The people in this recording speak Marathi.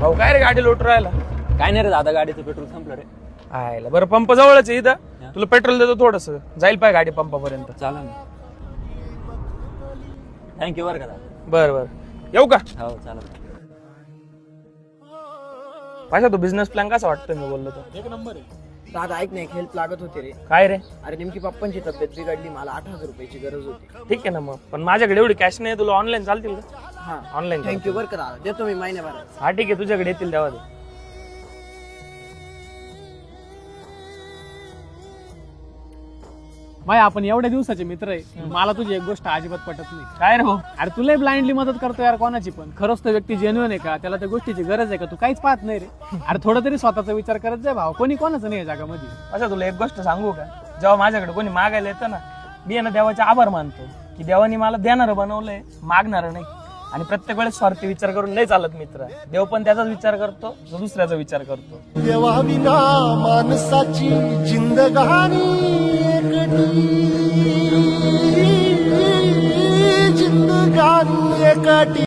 भाऊ काय रे गाडी लोट राहिला? काय नाही रे दादा, गाडीचं पेट्रोल संपलं रे. आयला बरं, पंप जवळच आहे इथं, तुला पेट्रोल देतो थोडस, जाईल पाय गाडी पंपापर्यंत. चालेल ना. थँक्यू बरं का दादा. बर बर, येऊ का? हो चालेल. पाशा तू बिझनेस प्लॅन कसा वाटतोय मी बोललो तर? एक नंबर आहे. दादा ऐक नाही, हेल्प लागत होती रे. काय रे? अरे नेमकी पप्पांची तब्येत बिघडली, मला 8,000 रुपयाची गरज होती. ठीक आहे ना मग, पण माझ्याकडे एवढी कॅश नाही, तुला ऑनलाईन चालतील का? हा ऑनलाईन थँक्यू बरं का दादा, देतो मी महिन्याभरात. हा ठीक आहे, तुझ्याकडे येतील तेव्हा दे. माय आपण एवढ्या दिवसाचे मित्र आहे, मला तुझी एक गोष्ट अजिबात पटत नाही. काय रे भाऊ? अरे तुला ब्लाइंडली मदत करतो यार कोणाची पण. खरंच तो व्यक्ती जेन्युइन आहे का, त्याला त्या गोष्टीची गरज आहे का, तू काहीच पाहत नाही रे. अरे थोडं तरी स्वतःचा विचार करत जाय भाव, कोणी कोणाचं नाही या जगामध्ये. अच्छा, तुला एक गोष्ट सांगू का? जेव्हा माझ्याकडे कोणी मागायला येतं ना, मी ना देवाचे आभार मानतो की देवानी मला देणारं बनवलंय, मागणारं नाही. आणि प्रत्येक वेळेस स्वार्थी विचार करून नाही चालत मित्र. देव पण त्याचाच विचार करतो जो दुसऱ्याचा विचार करतो. देवा विना माणसाची जिंदगानी एकटी, जिंदगानी एकटी.